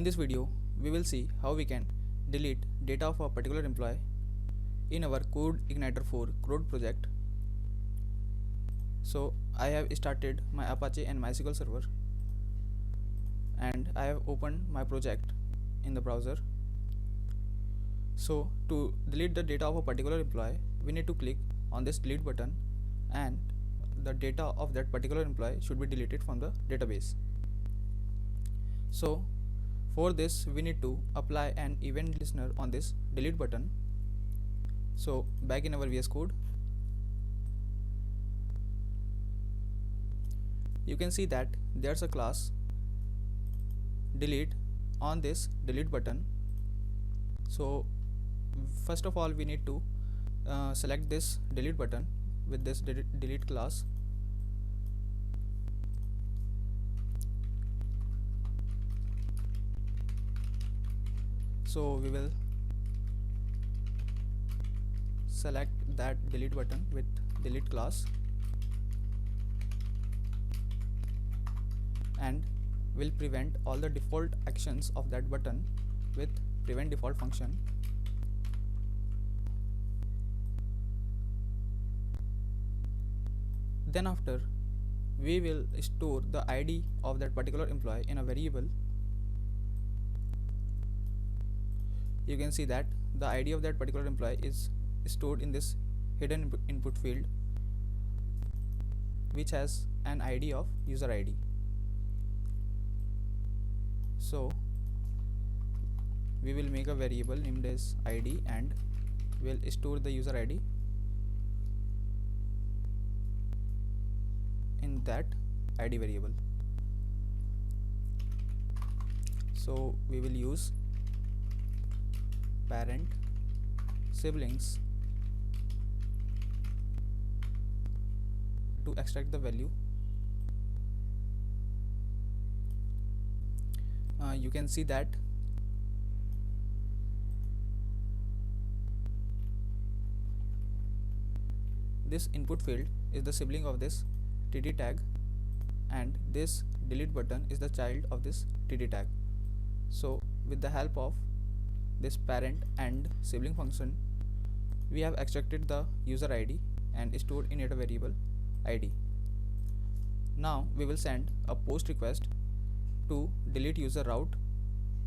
In this video, we will see how we can delete data of a particular employee in our CodeIgniter 4 CRUD project. So I have started my Apache and MySQL server and I have opened my project in the browser. So to delete the data of a particular employee, we need to click on this delete button and the data of that particular employee should be deleted from the database. So for this we need to apply an event listener on this delete button. So back in our VS Code, you can see that there's a class delete on this delete button. So first of all we need to select this delete button with this delete class. So we will select that delete button with delete class and will prevent all the default actions of that button with prevent default function. Then after, we will store the ID of that particular employee in a variable. You can see that the ID of that particular employee is stored in this hidden input field, which has an ID of user ID. So we will make a variable named as ID and will store the user ID in that ID variable. So we will use parent siblings to extract the value. You can see that this input field is the sibling of this td tag and this delete button is the child of this td tag. So with the help of this parent and sibling function, we have extracted the user ID and stored in it a variable ID. Now we will send a post request to delete user route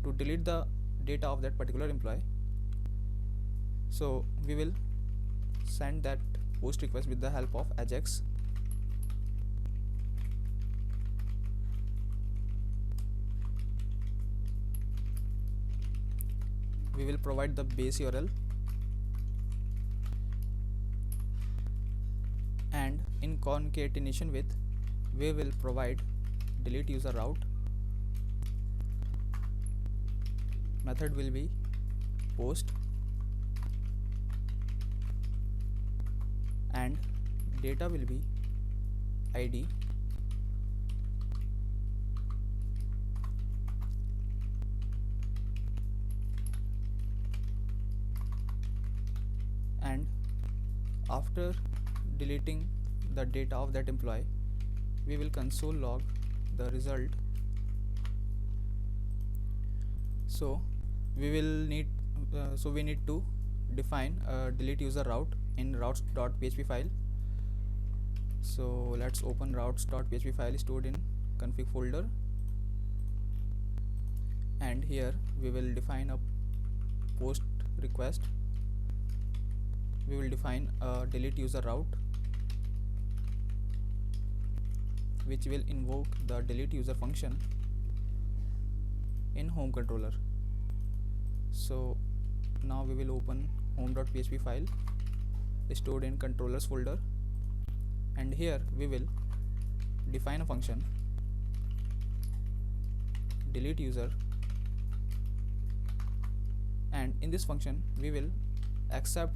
to delete the data of that particular employee. So we will send that post request with the help of Ajax. We will provide the base URL and in concatenation with we will provide delete user route. Method will be post and data will be ID and after deleting the data of that employee, we will console log the result. So we need to define a delete user route in routes.php file. So let's open routes.php file stored in config folder, and here we will define a post request. We will define a delete user route which will invoke the delete user function in home controller. So now we will open home.php file stored in controllers folder, and here we will define a function delete user, and in this function we will accept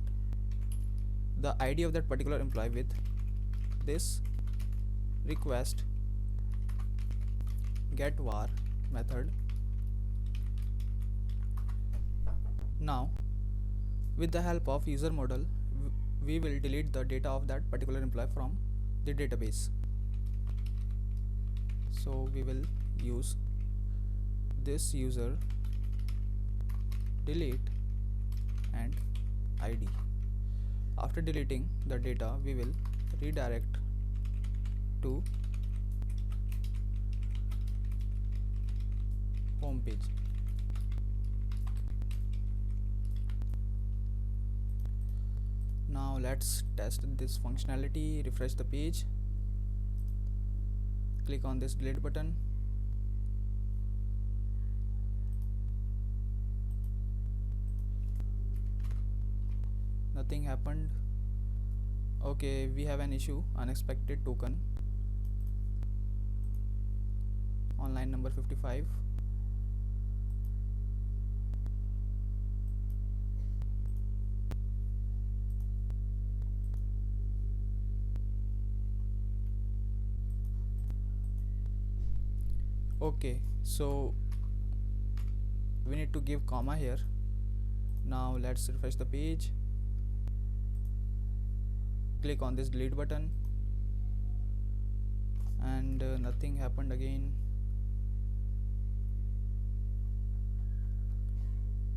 the ID of that particular employee with this request get var method. Now with the help of user model, we will delete the data of that particular employee from the database. So we will use this user delete and id. After deleting the data, we will redirect to home page. Now let's test this functionality. Refresh the page, click on this delete button. Nothing happened. Okay, we have an issue, unexpected token on line number 55. Okay, so we need to give comma here. Now let's refresh the page, click on this delete button, and nothing happened again.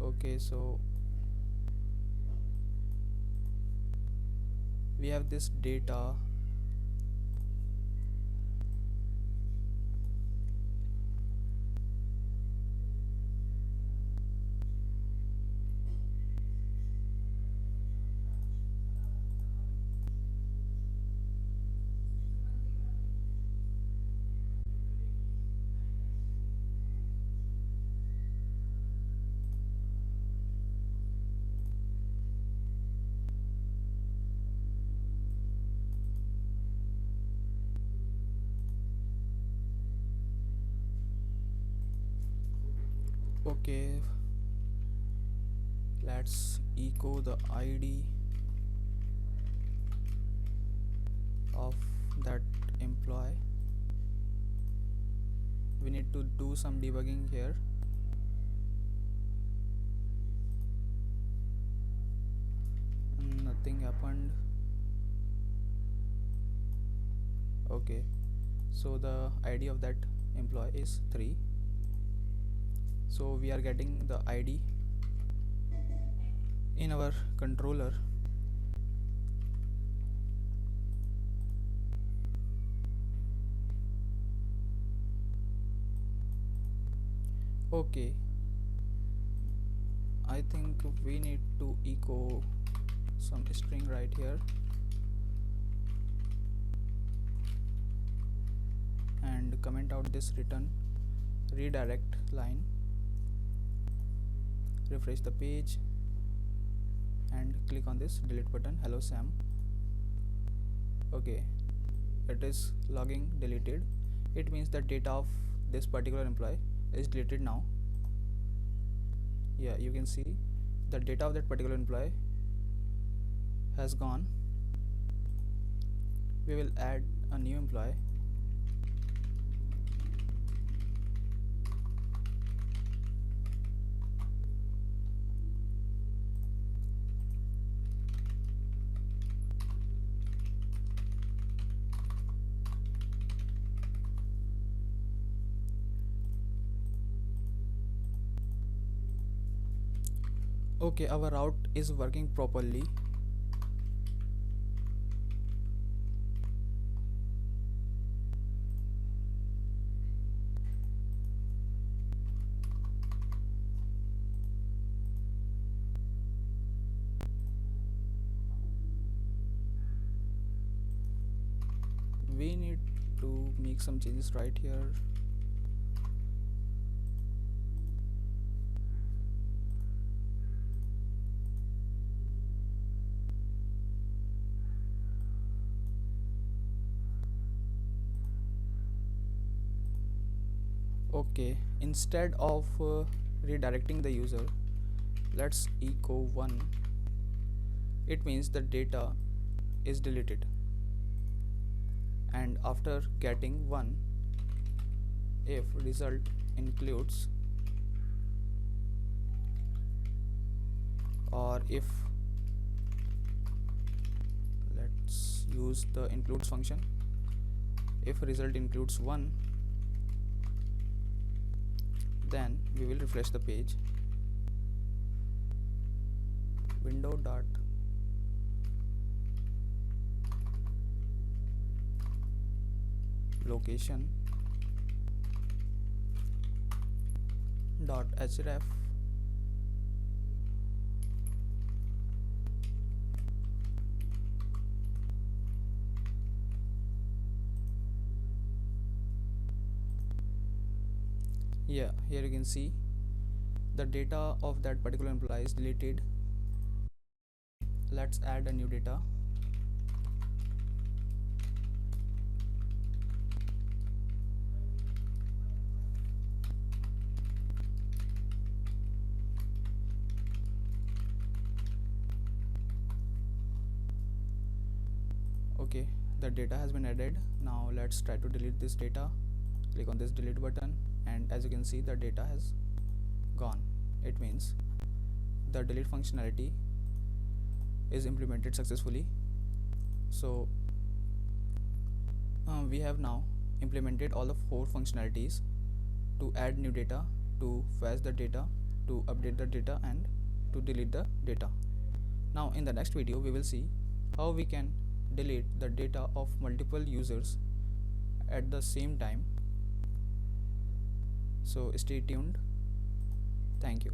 Okay, so we have this data. Okay, let's echo the ID of that employee. We need to do some debugging here. Nothing happened. Okay, so the ID of that employee is 3. So we are getting the ID in our controller. Okay, I think we need to echo some string right here and comment out this return redirect line. Refresh the page and click on this delete button. Hello Sam. Okay, it is logging deleted. It means the data of this particular employee is deleted now. Yeah, you can see the data of that particular employee has gone. We will add a new employee. Okay, our route is working properly. We need to make some changes right here. Okay, instead of redirecting the user, let's echo 1. It means the data is deleted, and after getting 1, if result includes, or if let's use the includes function, if result includes 1, Then we will refresh the page. Window dot location dot href here you can see the data of that particular employee is deleted. Let's add a new data. Okay, the data has been added. Now let's try to delete this data. Click on this delete button, and as you can see the data has gone. It means the delete functionality is implemented successfully. So we have now implemented all the 4 functionalities: to add new data, to fetch the data, to update the data, and to delete the data. Now in the next video we will see how we can delete the data of multiple users at the same time. So stay tuned. Thank you.